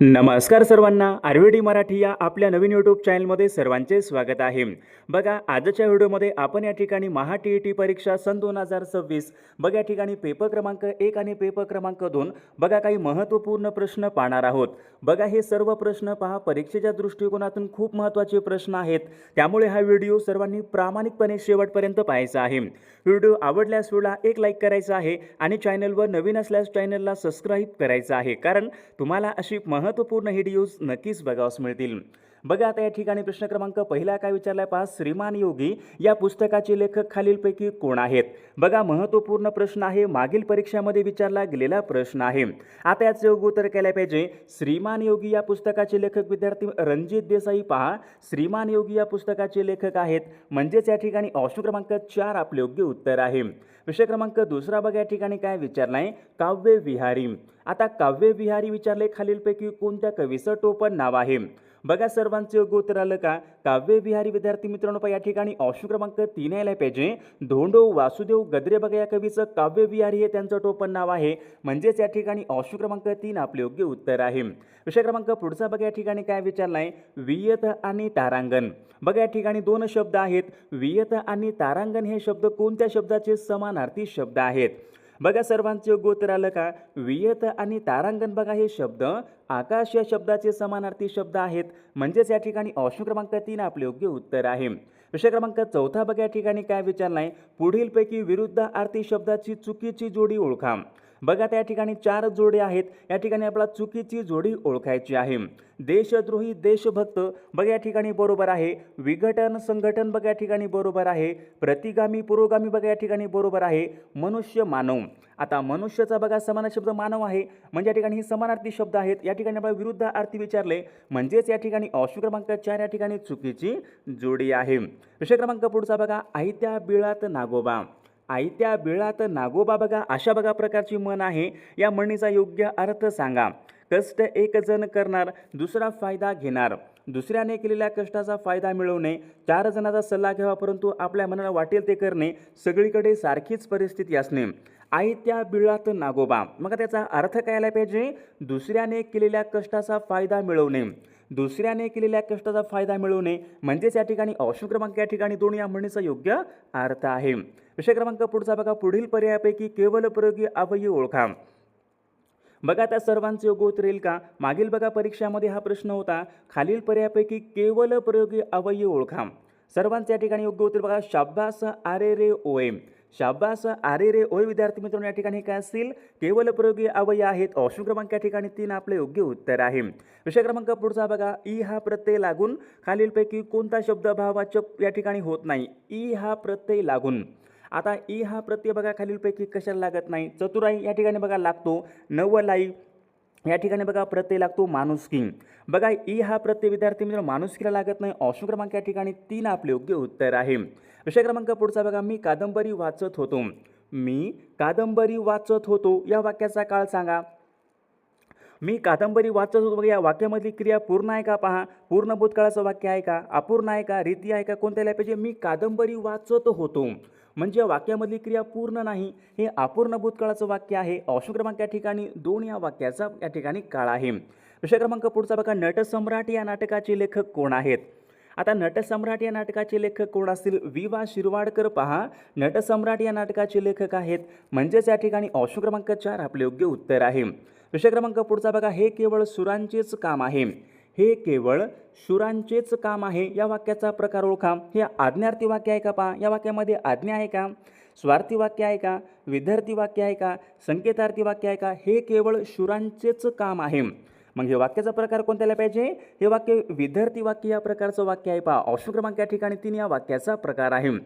नमस्कार सर्वांना, आरवीडी मराठी या आपल्या नवीन यूट्यूब चॅनलमध्ये सर्वांचे स्वागत आहे। बघा, आजच्या व्हिडिओमध्ये आपण या ठिकाणी महा टी परीक्षा सन 2026 बघा या ठिकाणी पेपर क्रमांक 1 आणि पेपर क्रमांक 2 बघा काही महत्त्वपूर्ण प्रश्न पाहणार आहोत। बघा, हे सर्व प्रश्न पहा परीक्षेच्या दृष्टिकोनातून खूप महत्त्वाचे प्रश्न आहेत, त्यामुळे हा व्हिडिओ सर्वांनी प्रामाणिकपणे शेवटपर्यंत पाहायचा आहे। व्हिडिओ आवडल्यास व्हिडिओला एक लाईक करायचा आहे आणि चॅनलवर नवीन असल्यास चॅनलला सबस्क्राईब करायचं आहे, कारण तुम्हाला अशी महत्त्वपूर्ण व्हिडिओज नक्कीच बघावयास मिळतील। बघा, आता या ठिकाणी प्रश्न क्रमांक पहिला काय विचारलाय पहा, श्रीमान योगी या पुस्तकाचे लेखक खालीलपैकी कोण आहेत? बघा, महत्त्वपूर्ण प्रश्न आहे, मागील परीक्षामध्ये विचारला गेलेला प्रश्न आहे। आता याचे योग्य उत्तर केले पाहिजे। श्रीमान योगी या पुस्तकाचे लेखक विद्यार्थी रणजित देसाई पहा, श्रीमान योगी या पुस्तकाचे लेखक आहेत, म्हणजेच या ठिकाणी ऑप्शन क्रमांक 4 आपले योग्य उत्तर आहे। विषय क्रमांक दुसरा बघा, या ठिकाणी काय विचारलाय, काव्य विहारी। आता काव्य विहारी विचारले, खालीलपैकी कोणत्या कवीचं टोपण नाव आहे? बघा, सर्वांचे योग्य उत्तर आलं का? काव्य विहारी विद्यार्थी मित्रांनो या ठिकाणी ऑप्शन क्रमांक 3 यायला पाहिजे। धोंडो वासुदेव गद्रे बघा या कवीचं काव्य विहारी हे त्यांचं टोपण नाव आहे, म्हणजेच या ठिकाणी ऑप्शन क्रमांक 3 आपले योग्य उत्तर आहे। विषय क्रमांक पुढचा बघा, या ठिकाणी काय विचारलाय, वियत आणि तारांगण। बघा, या ठिकाणी दोन शब्द आहेत, वियत आणि तारांगण हे शब्द कोणत्या शब्दाचे समानार्थी शब्द आहेत? बघा, सर्वांचे योग्य उत्तर आलं का? वियत आणि तारांगण बघा हे शब्द आकाश या शब्दाचे समानार्थी शब्द आहेत, म्हणजेच या ठिकाणी ऑप्शन क्रमांक 3 आपले योग्य उत्तर आहे। विषय क्रमांक चौथा बघा, या ठिकाणी काय विचारलाय, पुढीलपैकी विरुद्धार्थी शब्दाची चुकीची जोडी ओळखा। बघा, त्या ठिकाणी 4 जोडे आहेत, या ठिकाणी आपल्याला चुकीची जोडी ओळखायची आहे। देशद्रोही देशभक्त बघा या ठिकाणी बरोबर आहे, विघटन संघटन बघा या ठिकाणी बरोबर आहे, प्रतिगामी पुरोगामी बघा या ठिकाणी बरोबर आहे, मनुष्य मानव। आता मनुष्याचा बघा समानार्थी शब्द मानव आहे, म्हणजे या ठिकाणी हे समानार्थी शब्द आहेत, या ठिकाणी आपल्याला विरुद्धार्थी विचारले, म्हणजेच या ठिकाणी ऑप्शन क्रमांक 4 या ठिकाणी चुकीची जोडी आहे। विषय क्रमांक पुढचा बघा, आयत्या बिळात नागोबा। आयत्या बिळात नागोबा बघा अशा बघा प्रकारची म्हण आहे, या म्हणीचा योग्य अर्थ सांगा। कष्ट एक जण करणार, दुसरा फायदा घेणार, दुसऱ्याने केलेल्या कष्टाचा फायदा मिळवणे, 4 जणांचा सल्ला घ्यावा परंतु आपल्या मनाला वाटेल ते करणे, सगळीकडे सारखीच परिस्थिती असणे। आयत्या बिळात नागोबा, मग त्याचा अर्थ काय आला पाहिजे? दुसऱ्याने केलेल्या कष्टाचा फायदा मिळवणे, दुसऱ्याने केलेल्या कष्टाचा फायदा मिळवणे, म्हणजेच या ठिकाणी ऑप्शन क्रमांक या ठिकाणी 2 या म्हणीचा योग्य अर्थ आहे। विषय क्रमांक पुढचा बघा, पुढील पर्यायापैकी केवल प्रयोगी अवयव ओळखा। बघा, त्या सर्वांचे योग्य उत्तर येईल का? मागील बघा परीक्षामध्ये हा प्रश्न होता, खालील पर्यायापैकी केवल प्रयोगी अवयव ओळखा। सर्वांचे या ठिकाणी योग्य उत्तर बघा, शाब्बास आरे रे ओए। शाब्बास आरे रे ओए विद्यार्थी मित्रांनो, या ठिकाणी काय असतील? केवल प्रयोगी अवयव आहेत, ऑप्शन क्रमांक या ठिकाणी 3 आपले योग्य उत्तर आहे। विषय क्रमांक पुढचा बघा, ई हा प्रत्यय लागून खालीलपैकी कोणता शब्द भाववाचक या ठिकाणी होत नाही? ई हा प्रत्यय लागून। आता ई हा प्रत्यय बघा खालीलपैकी कशाला लागत नाही? चतुराई या ठिकाणी बघा लागतो, नवलाई या ठिकाणी बघा प्रत्यय लागतो, माणुसकी। बघा, ई हा प्रत्यय विद्यार्थी मित्र माणुसकीला लागत नाही, ऑप्शन क्रमांक या ठिकाणी 3 आपले योग्य उत्तर आहे। विषय क्रमांक पुढचा बघा, मी कादंबरी वाचत होतो। मी कादंबरी वाचत होतो या वाक्याचा काळ सांगा। मी कादंबरी वाचत होतो बघा, या वाक्यामधली क्रिया पूर्ण आहे का पहा, पूर्ण भूतकाळाचं वाक्य आहे का, अपूर्ण आहे का, रीती आहे का, कोणत्याला पाहिजे? मी कादंबरी वाचत होतो, म्हणजे वाक्यामधली क्रिया पूर्ण नाही, हे अपूर्ण भूतकाळाचं वाक्य आहे, ऑप्शन क्रमांक या ठिकाणी 2 या वाक्याचा या ठिकाणी काळ आहे। विषय क्रमांक पुढचा बघा, नटसम्राट या नाटकाचे लेखक कोण आहेत? आता नटसम्राट या नाटकाचे लेखक कोण असतील? वि.वा. शिरवाडकर पहा, नटसम्राट या नाटकाचे लेखक आहेत, म्हणजेच या ठिकाणी ऑप्शन क्रमांक 4 आपले योग्य उत्तर आहे। विषय क्रमांक पुढचा बघा, हे केवळ सुरांचेच काम आहे। हे केवळ सुरांचेच काम आहे या वाक्याचा प्रकार ओळखा। हे आज्ञार्थी वाक्य आहे का पहा, या वाक्यामध्ये आज्ञा आहे का, स्वार्थी वाक्य आहे का, विद्यार्थी वाक्य आहे का, संकेतार्थी वाक्य आहे का? हे केवळ सुरांचेच काम आहे, मग हे वाक्याचा प्रकार कोणत्याला पाहिजे? हे वाक्य विद्यार्थी वाक्य या प्रकारचं वाक्य आहे पहा, ऑप्शन क्रमांक या ठिकाणी 3 या वाक्याचा प्रकार आहे।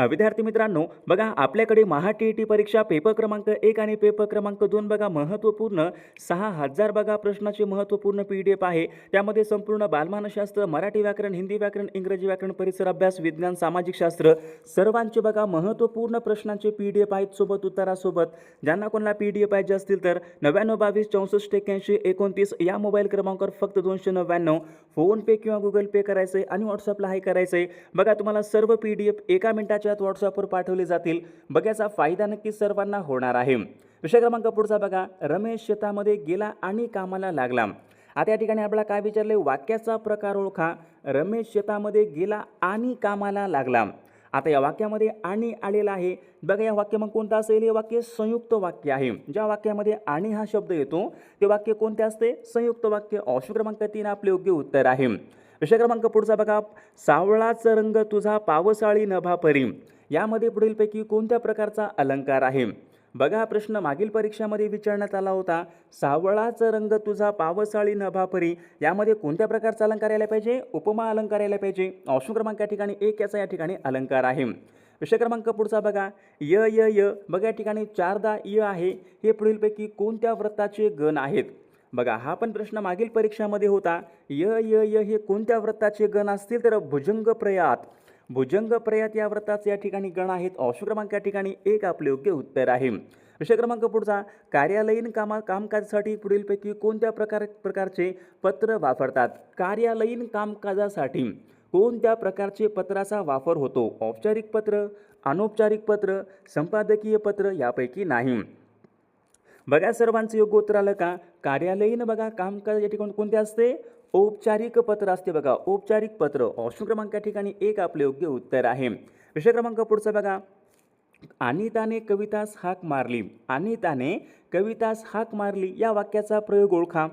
विद्यार्थी मित्रांनो बघा, आपल्याकडे महा टी परीक्षा पेपर क्रमांक 1 आणि पेपर क्रमांक 2 बघा महत्त्वपूर्ण 6000 बघा प्रश्नाचे महत्त्वपूर्ण PDF आहे। त्यामध्ये संपूर्ण बालमानसशास्त्र, मराठी व्याकरण, हिंदी व्याकरण, इंग्रजी व्याकरण, परिसर अभ्यास, विज्ञान, सामाजिक शास्त्र सर्वांचे बघा महत्त्वपूर्ण प्रश्नांचे PDF आहेत, सोबत उत्तरासोबत। ज्यांना कोणाला PDF पाहिजे असतील तर 99 22 64 81 29 या मोबाईल क्रमांकावर फक्त 299 फोनपे किंवा गुगल पे करायचं आहे आणि व्हॉट्सअपला हाय करायचं आहे। बघा, तुम्हाला सर्व PDF 1 मिनिटाच्या आत व्हॉट्सअपवर पाठवले जातील। बघा, याचा फायदा नक्की सर्वांना होणार आहे। विषय क्रमांक पुढचा बघा, रमेश शेतामध्ये गेला आणि कामाला लागला. आता या ठिकाणी आपल्याला काय विचारले, वाक्याचा प्रकार ओळखा. रमेश शेतामध्ये गेला आणि कामाला लागला. आता या वाक्यामध्ये आणि आलेला आहे. बघा या वाक्य मग कोणतं असेल, हे वाक्य संयुक्त वाक्य आहे. ज्या वाक्यामध्ये आणि हा शब्द येतो ते वाक्य कोणते असते, संयुक्त वाक्य. ऑप्शन क्रमांक 3 आपले योग्य उत्तर आहे. विषय क्रमांक पुढचा बघा, सावळाचा रंग तुझा पावसाळी नभापरी. यामध्ये पुढीलपैकी कोणत्या प्रकारचा अलंकार आहे. बघा हा प्रश्न मागील परीक्षामध्ये विचारण्यात आला होता. सावळाचा रंग तुझा पावसाळी नभापरी, यामध्ये कोणत्या प्रकारचा अलंकार यायला पाहिजे, उपमा अलंकार यायला पाहिजे. ऑप्शन क्रमांक या ठिकाणी 1 याचा या ठिकाणी अलंकार आहे. विषय क्रमांक पुढचा बघा, य य य. बघा या ठिकाणी 4दा य आहे. हे पुढीलपैकी कोणत्या व्रताचे गण आहेत. बघा हा पण प्रश्न मागील परीक्षामध्ये होता. य य य हे कोणत्या व्रताचे गण असतील, तर भुजंग प्रयात. भुजंग प्रयात या व्रताचे या ठिकाणी गण आहेत. ऑप्शन क्रमांक या ठिकाणी 1 आपले योग्य उत्तर आहे. विषय क्रमांक पुढचा, कार्यालयीन कामकाजासाठी पुढीलपैकी कोणत्या प्रकारचे पत्र वापरतात. कार्यालयीन कामकाजासाठी कोणत्या प्रकारचे पत्राचा वापर होतो. औपचारिक पत्र, अनौपचारिक पत्र, संपादकीय पत्र, यापैकी नाही. बघा सर्वांचं योग्य उत्तर आलं का. कार्यालयीन बघा कामकाज या ठिकाणी कोणते असते, औपचारिक पत्र असते. बघा औपचारिक पत्र. ऑप्शन क्रमांक या ठिकाणी 1 आपले योग्य उत्तर आहे. विषय क्रमांक पुढचा बघा, अनिताने कवितास हाक मारली. अनिताने कवितास हाक मारली या वाक्याचा प्रयोग ओळखा.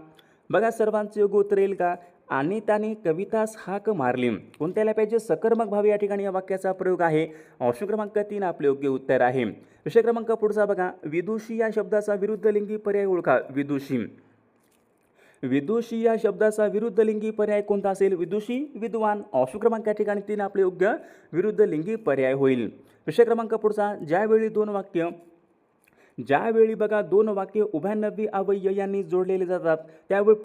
बघा सर्वांचं योग्य उत्तर येईल का. अनिताने कवितास हाक मारली, कोणत्याला पाहिजे, सकर्मक भाव या ठिकाणी या वाक्याचा प्रयोग आहे. ऑप्शन क्रमांक 3 आपले योग्य उत्तर आहे. विषय क्रमांक पुढचा बघा, विदुषी या शब्दाचा विरुद्ध लिंगी पर्याय ओळखा. विदुषी. विदुषी या शब्दाचा विरुद्ध लिंगी पर्याय कोणता असेल, विदुषी, विद्वान. ऑप्शन क्रमांक या ठिकाणी 3 आपले योग्य विरुद्ध लिंगी पर्याय होईल. विषय क्रमांक पुढचा, ज्यावेळी बघा 2 वाक्य उभयनवी अव्यय यांनी जोडलेले जातात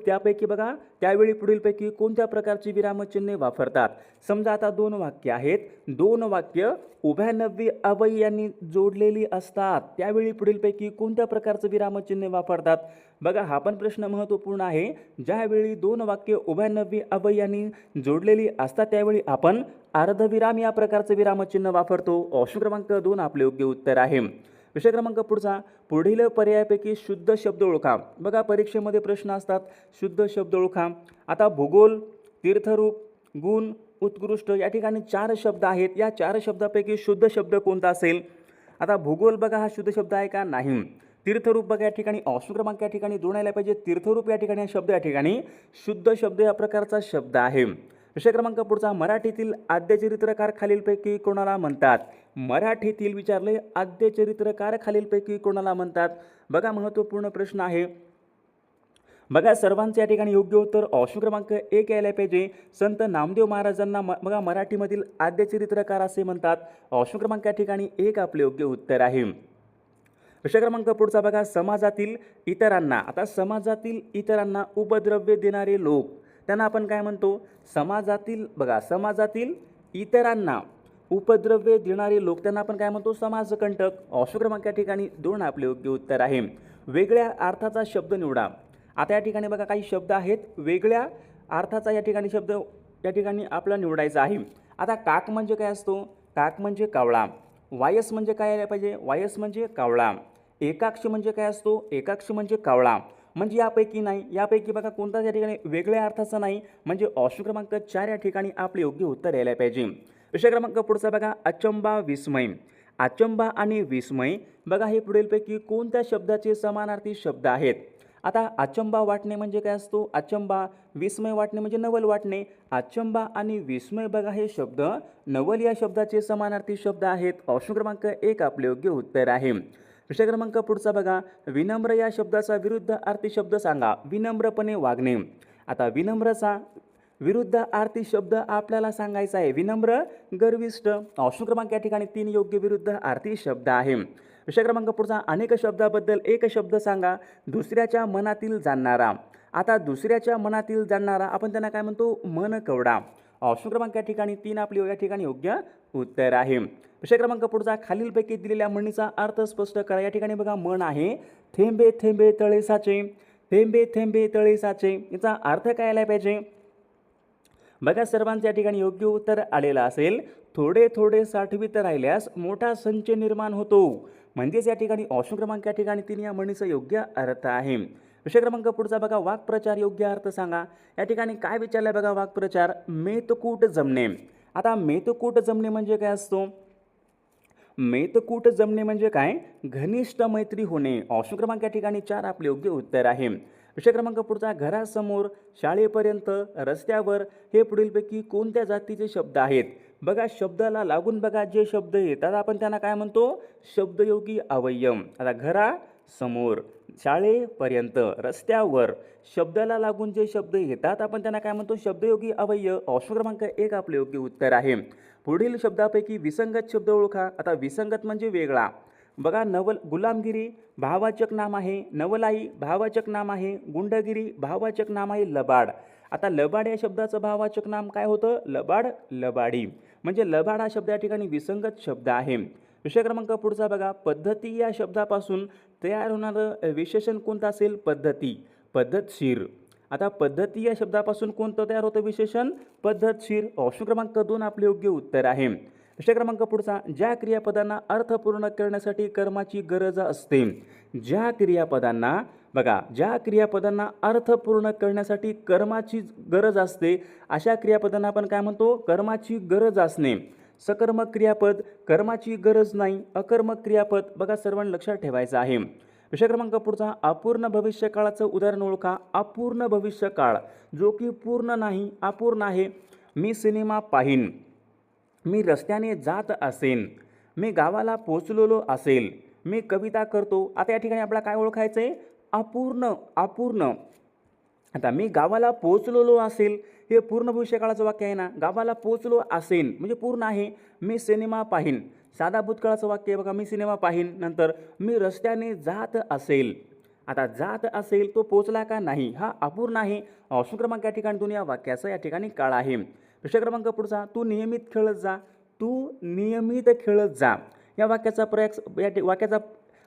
त्यापैकी बघा त्यावेळी पुढीलपैकी कोणत्या प्रकारची विरामचिन्हे वापरतात. समजा आता 2 वाक्य आहेत, 2 वाक्य उभयनवी अव्यय यांनी जोडलेली असतात, त्यावेळी पुढीलपैकी कोणत्या प्रकारचं विरामचिन्हे वापरतात. बघा हा पण प्रश्न महत्त्वपूर्ण आहे. ज्यावेळी 2 वाक्य उभयनवी अव्यय यांनी जोडलेली असतात त्यावेळी आपण अर्धविराम या प्रकारचं विरामचिन्ह वापरतो. ऑप्शन क्रमांक 2 आपले योग्य उत्तर आहे. विषय क्रमांक पुढचा, पुढील पर्यायापैकी शुद्ध शब्द ओळखा. बघा परीक्षेमध्ये प्रश्न असतात, शुद्ध शब्द ओळखा. आता भूगोल, तीर्थरूप, गुण, उत्कृष्ट या ठिकाणी 4 शब्द आहेत. या 4 शब्दापैकी शुद्ध शब्द कोणता असेल. आता भूगोल बघा हा शुद्ध शब्द आहे का, नाही. तीर्थरूप बघा या ठिकाणी ऑप्शन क्रमांक या ठिकाणी 2 यायला पाहिजे. तीर्थरूप या ठिकाणी हा शब्द या ठिकाणी शुद्ध शब्द या प्रकारचा शब्द आहे. विषय क्रमांक पुढचा, मराठीतील आद्यचरित्रकार खालीलपैकी कोणाला म्हणतात. मराठीतील विचारले आद्यचरित्रकार खालीलपैकी कोणाला म्हणतात. बघा महत्त्वपूर्ण प्रश्न आहे. बघा सर्वांचे या ठिकाणी योग्य उत्तर ऑप्शन क्रमांक 1 यायला पाहिजे. संत नामदेव महाराजांना बघा मराठीमधील आद्यचरित्रकार असे म्हणतात. ऑप्शन क्रमांक या ठिकाणी 1 आपले योग्य उत्तर आहे. विषय क्रमांक पुढचा बघा, समाजातील इतरांना. आता समाजातील इतरांना उपद्रव्य देणारे लोक त्यांना आपण काय म्हणतो. समाजातील बघा समाजातील इतरांना उपद्रव्य देणारे लोक त्यांना आपण काय म्हणतो, समाजकंटक. ऑप्शन क्रमांक या ठिकाणी 2 आपले योग्य उत्तर आहे. वेगळ्या अर्थाचा शब्द निवडा. आता या ठिकाणी बघा काही शब्द आहेत, वेगळ्या अर्थाचा या ठिकाणी शब्द या ठिकाणी आपला निवडायचा आहे. आता काक म्हणजे काय असतो, काक म्हणजे कावळा. वायस म्हणजे काय यायला पाहिजे, वायस म्हणजे कावळा. एकाक्ष म्हणजे काय असतो, एकाक्ष म्हणजे कावळा. म्हणजे यापैकी नाही, यापैकी बघा कोणताच या ठिकाणी वेगळ्या अर्थाचा नाही, म्हणजे ऑप्शन क्रमांक 4 या ठिकाणी आपले योग्य उत्तर यायला पाहिजे. विषय क्रमांक पुढचा बघा, अचंबा विस्मय. अचंबा आणि विस्मय बघा हे पुढीलपैकी कोणत्या शब्दाचे समानार्थी शब्द आहेत. आता अचंबा वाटणे म्हणजे काय असतो, अचंबा. विस्मय वाटणे म्हणजे नवल वाटणे. अचंबा आणि विस्मय बघा हे शब्द नवल या शब्दाचे समानार्थी शब्द आहेत. ऑप्शन क्रमांक 1 आपले योग्य उत्तर आहे. विषय क्रमांक पुढचा बघा, विनम्र या शब्दाचा विरुद्ध अर्थी शब्द सांगा. विनम्रपणे वागणे. आता विनम्रचा विरुद्ध अर्थी शब्द आपल्याला सांगायचा आहे. विनम्र, गर्विष्ठ. ऑप्शन क्रमांक या ठिकाणी 3 योग्य विरुद्ध अर्थी शब्द आहे. विषय क्रमांक पुढचा, अनेक शब्दाबद्दल एक शब्द सांगा. दुसऱ्याच्या मनातील जाणणारा. आता दुसऱ्याच्या मनातील जाणणारा आपण त्यांना काय म्हणतो, मन कवडा. ऑप्शन क्रमांक या ठिकाणी 3 आपले या ठिकाणी योग्य उत्तर आहे. विषय क्रमांक पुढचा, खालीलपैकी दिलेल्या म्हणीचा अर्थ स्पष्ट करा. या ठिकाणी बघा म्हण आहे, थेंबे थेंबे तळे साचे. थेंबे थेंबे तळे साचे याचा अर्थ काय आला पाहिजे. बघा सर्वांच्या ठिकाणी योग्य उत्तर आलेलं असेल. थोडे थोडे साठवीत राहिल्यास मोठा संच निर्माण होतो. म्हणजेच या ठिकाणी ऑप्शन क्रमांक या ठिकाणी 3 या म्हणीचा योग्य अर्थ आहे. विषय क्रमांक पुढचा बघा, वाक्प्रचार योग्य अर्थ सांगा. या ठिकाणी काय विचारलंय बघा, वाक्प्रचार मेतकूट जमणे. आता मेतकूट जमणे म्हणजे काय असतो? मेतकूट जमणे म्हणजे काय? घनिष्ठ मैत्री होणे. ऑप्शन क्रमांक या ठिकाणी 4 आपले योग्य उत्तर आहे. विषय क्रमांक पुढचा, घरासमोर, शाळेपर्यंत, रस्त्यावर हे पुढीलपैकी कोणत्या जातीचे शब्द आहेत? बघा, शब्दाला लागून बघा जे शब्द येतात आपण त्यांना काय म्हणतो? शब्दयोगी अवयव. आता घरासमोर, शाळेपर्यंत, रस्त्यावर शब्दाला लागून जे शब्द येतात आपण त्यांना काय म्हणतो? शब्दयोगी अवयव. ऑप्शन क्रमांक 1 आपले योग्य उत्तर आहे. पुढील शब्दापैकी विसंगत शब्द ओळखा. आता विसंगत म्हणजे वेगळा. बघा, गुलामगिरी भाववाचक नाम आहे, नवलाई भाववाचक नाम आहे, गुंडगिरी भाववाचक नाम आहे, लबाड. आता लबाड या शब्दाचं भाववाचक नाम काय होतं? लबाड, लबाडी. म्हणजे लबाड हा शब्द या ठिकाणी विसंगत शब्द आहे. विषय क्रमांक पुढचा बघा, पद्धती या शब्दापासून तयार होणारं विशेषण कोणतं असेल? पद्धती, पद्धतशीर. आता पद्धती या शब्दापासून कोणतं तयार होतं विशेषण? पद्धतशीर. ऑप्शन क्रमांक 2 आपले योग्य उत्तर आहे. विषय क्रमांक पुढचा, ज्या क्रियापदांना अर्थ पूर्ण करण्यासाठी कर्माची गरज असते. ज्या क्रियापदांना बघा, ज्या क्रियापदांना अर्थ पूर्ण करण्यासाठी कर्माची गरज असते अशा क्रियापदांना आपण काय म्हणतो? कर्माची गरज असणे. सकर्मक क्रियापद कर्माची गरज नाही. अकर्मक क्रियापद बघा सर्वांनी लक्षात ठेवायचं आहे. विषय क्रमांक पुढचा, अपूर्ण भविष्यकाळाचं उदाहरण ओळखा. अपूर्ण भविष्यकाळ जो की पूर्ण नाही, अपूर्ण आहे. मी सिनेमा पाहीन, मी रस्त्याने जात असेन, मी गावाला पोचलेलो असेल, मी कविता करतो. आता या ठिकाणी आपल्याला काय ओळखायचं आहे? अपूर्ण, अपूर्ण. आता मी गावाला पोचलेलो असेल हे पूर्ण भविष्यकाळाचं वाक्य आहे ना. गावाला पोचलो असेन म्हणजे पूर्ण आहे. मी सिनेमा पाहीन साधा भूतकाळाचं वाक्य आहे बघा, मी सिनेमा पाहीन. नंतर मी रस्त्याने जात असेल. आता जात असेल तो पोचला का नाही हा अपूर्ण आहे. ऑप्शन क्रमांक या ठिकाणी 2 या वाक्याचा या ठिकाणी काळ आहे. विषय क्रमांक पुढचा, तू नियमित खेळत जा. तू नियमित खेळत जा या वाक्याचा वाक्याचा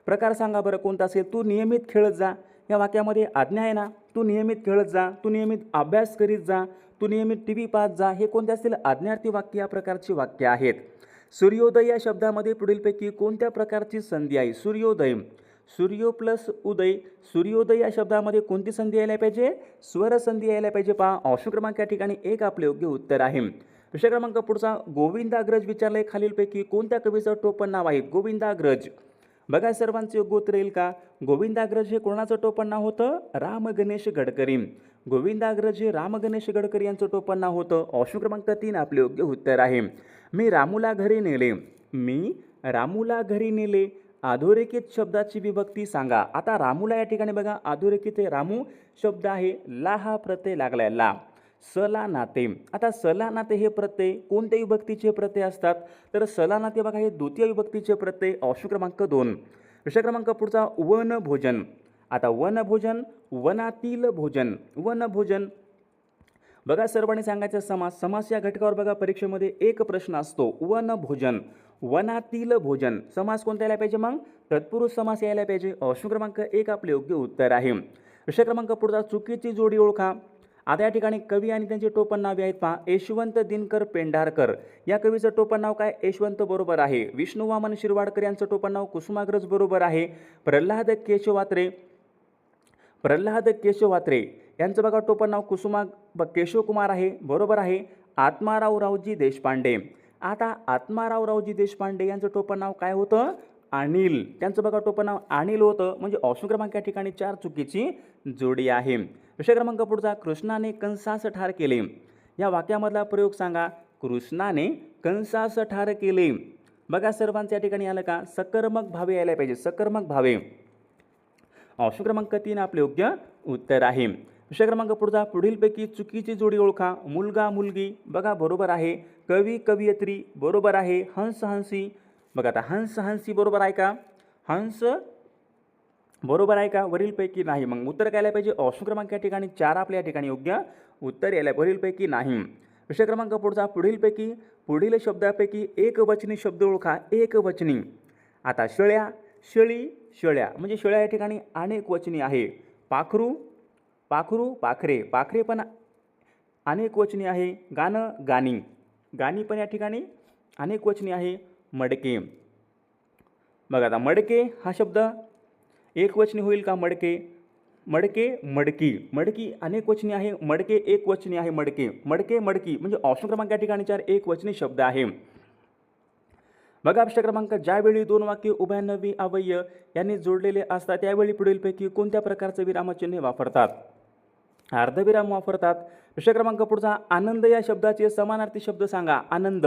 प्रकार सांगा बरं कोणता असेल? तू नियमित खेळत जा या वाक्यामध्ये आज्ञा आहे ना. तू नियमित खेळत जा, तू नियमित अभ्यास करीत जा, तू नियमित टी व्ही पाहत जा, हे कोणते असतील? आज्ञार्थी वाक्य या प्रकारची वाक्य आहेत. सूर्योदय या शब्दामध्ये पुढीलपैकी कोणत्या प्रकारची संधी आहे? सूर्योदय, सूर्यो प्लस उदय. सूर्योदय या शब्दामध्ये कोणती संधी यायला पाहिजे? स्वर संधी यायला पाहिजे. पहा, ऑप्शन क्रमांक या ठिकाणी 1 आपले योग्य उत्तर आहे. विषय क्रमांक पुढचा, गोविंदाग्रज विचारले खालीलपैकी कोणत्या कवीचं टोपण नाव आहे? गोविंदाग्रज. बघा सर्वांचे योग्य उत्तर येईल का? गोविंदाग्रज हे कोणाचं टोपण नाव होतं? राम गणेश गडकरी. गोविंदाग्रज हे राम गणेश गडकरी यांचं टोपण नाव होतं. ऑप्शन क्रमांक 3 आपले योग्य उत्तर आहे. मी रामूला घरी नेले, मी रामूला घरी नेले. अधोरेखित शब्दाची विभक्ती सांगा. आता रामूला या ठिकाणी बघा अधोरेखित हे रामू शब्द आहे, ला हा प्रत्यय लागलाय, ला. सला नाते. आता सला नाते हे प्रत्यय कोणत्या विभक्तीचे प्रत्यय असतात? तर सला नाते बघा हे द्वितीय विभक्तीचे प्रत्यय. ऑप्शन क्रमांक 2. विषय क्रमांक पुढचा, वन भोजन. आता वन भोजन, वनातील भोजन, वन भोजन. बघा सर्वांनी सांगायचं समास. समास या घटकावर बघा परीक्षेमध्ये एक प्रश्न असतो. वन भोजन, वनातील भोजन. समास कोणता यायला पाहिजे मग? तत्पुरुष समास यायला पाहिजे. ऑप्शन क्रमांक 1 आपले योग्य उत्तर आहे. विषय क्रमांक पुढचा, चुकीची जोडी ओळखा. आता या ठिकाणी कवी आणि त्यांचे टोपण नावे आहेत पहा. यशवंत दिनकर पेंढारकर या कवीचं टोपण नाव काय? यशवंत बरोबर आहे. विष्णू वामन शिरवाडकर यांचं टोपण नाव कुसुमाग्रज बरोबर आहे. प्रल्हाद केशवात्रे यांचं बघा टोपण नाव केशवकुमार आहे, बरोबर आहे. आत्माराव रावजी देशपांडे. आता आत्माराव रावजी देशपांडे यांचं टोपण नाव काय होतं? अनिल. त्यांचं बघा टोपण नाव अनिल होतं. म्हणजे ऑप्शन क्रमांक या ठिकाणी 4 चुकीची जोडी आहे. विषय क्रमांक पुढचा, कृष्णाने कंसास ठार केले या वाक्यामधला प्रयोग सांगा. कृष्णाने कंसास ठार केले. बघा सर्वांचं या ठिकाणी आलं का? सकर्मक भावे यायला पाहिजे, सकर्मक भावे. ऑप्शन क्रमांक 3 आपले योग्य उत्तर आहे. विषय क्रमांक पुढचा, पुढीलपैकी चुकीची जोडी ओळखा. मुलगा मुलगी बघा बरोबर आहे. कवी कवयित्री बरोबर आहे. हंस हंसी बघा, आता हंस हंसी बरोबर आहे का? हंस बरोबर आहे का? वरीलपैकी नाही. मग उत्तर काय यायला पाहिजे? ऑप्शन क्रमांक या ठिकाणी 4 आपल्या या ठिकाणी योग्य उत्तर यायला, वरीलपैकी नाही. विषय क्रमांक पुढचा, पुढीलपैकी पुढील शब्दापैकी एकवचनी शब्द ओळखा. एकवचनी. आता शेळ्या, शेळी, शेळ्या म्हणजे शेळ्या या ठिकाणी अनेक वचनी आहे. पाखरू, पाखरू, पाखरे, पाखरे पण अनेक वचनी आहे. गाणं, गाणी, गाणी पण या ठिकाणी अनेक वचनी आहे. मडके, बघा आता मडके हा शब्द एकवचनी होईल का? मडके, मडके, मडकी, मडकी अनेक वचनी आहे, मडके एक वचनी आहे, मडके, मडके, मडकी म्हणजे ऑप्शन क्रमांक या ठिकाणी 4 एकवचनी शब्द आहे. बघा प्रश्न क्रमांक, ज्यावेळी दोन वाक्य उभयनवी अव्यय यांनी जोडलेले असतात त्यावेळी पुढीलपैकी कोणत्या प्रकारचे विरामचिन्हे वापरतात? अर्धविराम वापरतात. प्रश्न क्रमांक पुढचा, आनंद या शब्दाचे समानार्थी शब्द सांगा. आनंद,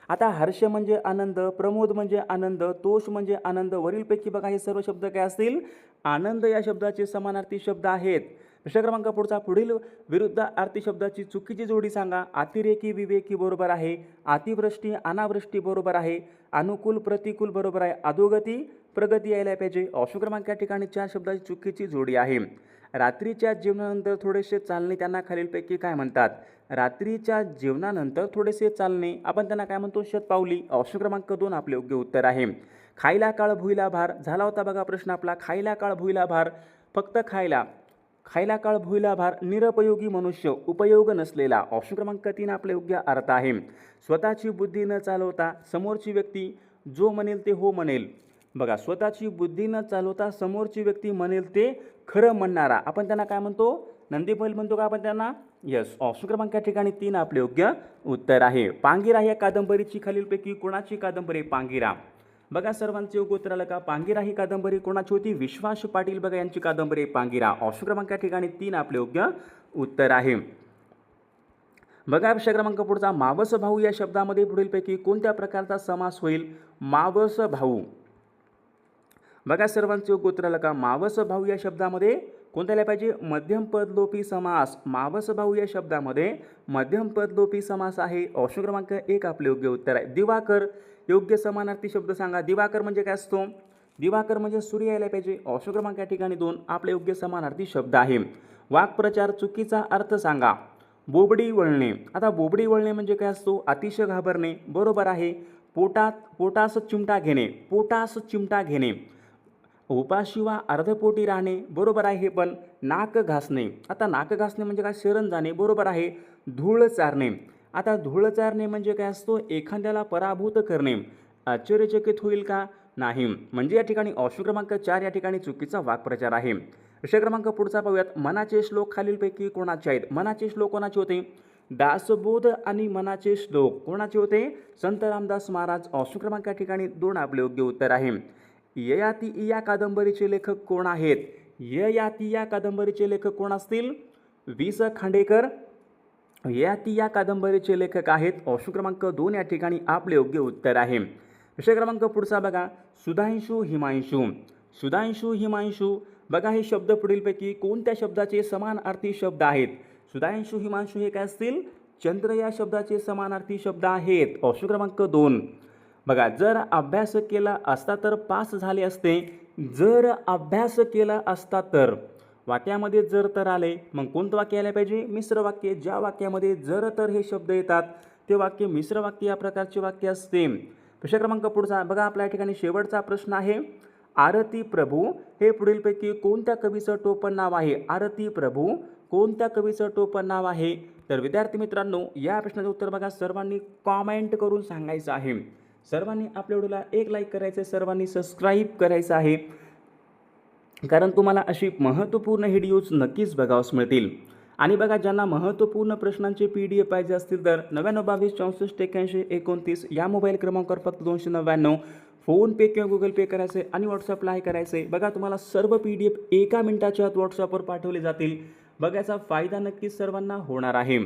आता हर्ष म्हणजे आनंद, प्रमोद म्हणजे आनंद, तोष म्हणजे आनंद. वरीलपैकी बघा हे सर्व शब्द काय असतील? आनंद या शब्दाचे समानार्थी शब्द आहेत. प्रश्न क्रमांक पुढचा, पुढील विरुद्धार्थी शब्दाची चुकीची जोडी सांगा. अतिरेकी विवेकी बरोबर आहे, अतिवृष्टी अनावृष्टी बरोबर आहे, अनुकूल प्रतिकूल बरोबर आहे, अधोगती प्रगती यायला पाहिजे. ऑप्शन क्रमांक या ठिकाणी 4 शब्दाची चुकीची जोडी आहे. रात्रीच्या जेवणानंतर थोडेसे चालणे त्यांना खालीलपैकी काय म्हणतात? रात्रीच्या जेवणानंतर थोडेसे चालणे आपण त्यांना काय म्हणतो? शतपावली. ऑप्शन क्रमांक 2 आपले योग्य उत्तर आहे. खायला काळ भुईला भार झाला होता बघा प्रश्न आपला. खायला काळ भुईला भार, फक्त खायला, खायला काळ भुईला भार, निरुपयोगी मनुष्य, उपयोग नसलेला. ऑप्शन क्रमांक 3 आपले योग्य अर्थ आहे. स्वतःची बुद्धी न चालवता समोरची व्यक्ती जो म्हणेल ते हो म्हणेल. बघा स्वतःची बुद्धी न चालवता समोरची व्यक्ती म्हणेल ते खरं म्हणणारा आपण त्यांना काय म्हणतो? नंदी बैल म्हणतो का आपण त्यांना? यस. ऑप्शन क्रमांक या ठिकाणी 3 आपले योग्य उत्तर आहे. पांगिरा या कादंबरीची खालीलपैकी कोणाची कादंबरी? पांगिरा. बघा सर्वांचे योग्य उत्तर आलं का? पांगिरा ही कादंबरी कोणाची होती? विश्वास पाटील बघा यांची कादंबरी पांगिरा. ऑप्शन क्रमांक या ठिकाणी 3 आपले योग्य उत्तर आहे. बघा प्रश्न क्रमांक पुढचा, मावस भाऊ या शब्दामध्ये पुढीलपैकी कोणत्या प्रकारचा समास होईल? मावस भाऊ. बघा सर्वांचे योग्य उत्तर आलं का? मावस भाऊ या शब्दामध्ये कोणता आला पाहिजे? मध्यम पदलोपी समास. मावस भाऊ या शब्दामध्ये मध्यम पदलोपी समास आहे. ऑप्शन क्रमांक 1 आपले योग्य उत्तर आहे. दिवाकर योग्य समानार्थी शब्द सांगा. दिवाकर म्हणजे काय असतो? दिवाकर म्हणजे सूर्य यायला पाहिजे. ऑप्शन क्रमांक या ठिकाणी 2 आपले योग्य समानार्थी शब्द आहे. वाक्प्रचार चुकीचा अर्थ सांगा. बोबडी वळणे, आता बोबडी वळणे म्हणजे काय असतो? अतिशय घाबरणे बरोबर आहे. पोटास चिमटा घेणे, पोटास चिमटा घेणे. उपाशी वा अर्धपोटी राहणे बरोबर आहे. पण नाक घासणे, आता नाक घासणे म्हणजे काय? शरण जाणे बरोबर आहे. धूळ चारणे, आता धूळ चारणे म्हणजे काय असतो? एखाद्याला पराभूत करणे. आश्चर्यचकित होईल का? नाही. म्हणजे या ठिकाणी ऑप्शन क्रमांक 4 या ठिकाणी चुकीचा वाक्प्रचार आहे. विषय क्रमांक पुढचा पाहूयात. मनाचे श्लोक खालीलपैकी कोणाचे आहेत? मनाचे श्लोक कोणाचे होते? दासबोध आणि मनाचे श्लोक कोणाचे होते? संत रामदास महाराज. ऑप्शन क्रमांक या ठिकाणी 2 आपले योग्य उत्तर आहे. ययाती या कादंबरीचे लेखक कोण आहेत? ययाती या कादंबरीचे लेखक कोण असतील? वि. स. खांडेकर ययाती या कादंबरीचे लेखक आहेत. ऑप्शन क्रमांक 2 या ठिकाणी आपले योग्य उत्तर आहे. विषय क्रमांक पुढचा बघा. सुधांशू हिमांशू. सुधांशू हिमांशू बघा हे शब्द पुढीलपैकी कोणत्या शब्दाचे समानार्थी शब्द आहेत? सुधांशू हिमांशू हे काय असतील? चंद्र या शब्दाचे समानार्थी शब्द आहेत. ऑप्शन क्रमांक 2 बघा. जर अभ्यास केला असता तर पास झाले असते. जर अभ्यास केला असता तर, वाक्यामध्ये जर तर आले मग कोणतं वाक्य आलं पाहिजे? मिश्र वाक्य. ज्या वाक्यामध्ये जर तर हे शब्द येतात ते वाक्य मिश्र वाक्य या प्रकारचे वाक्य असते. प्रश्न क्रमांक पुढचा बघा. आपल्या ठिकाणी शेवटचा प्रश्न आहे. आरती प्रभू हे पुढीलपैकी कोणत्या कवीचं टोपण नाव आहे? आरती प्रभू कोणत्या कवीचं टोपण नाव आहे? तर विद्यार्थी मित्रांनो या प्रश्नाचं उत्तर बघा सर्वांनी कॉमेंट करून सांगायचं आहे. सर्वांनी आपल्या व्हिडिओला एक लाईक करायचं आहे, सर्वांनी सबस्क्राईब करायचं आहे, कारण तुम्हाला अशी महत्त्वपूर्ण व्हिडिओज नक्कीच बघावस मिळतील. आणि बघा ज्यांना महत्त्वपूर्ण प्रश्नांचे PDF पाहिजे असतील तर 99 22 64 81 29 या मोबाईल क्रमांकावर फक्त 299 फोनपे किंवा गुगल पे करायचे आणि व्हॉट्सअपला आहे करायचे. बघा तुम्हाला सर्व PDF एका मिनिटाच्या आत व्हॉट्सअपवर पाठवले जातील. बघायचा फायदा नक्कीच सर्वांना होणार आहे.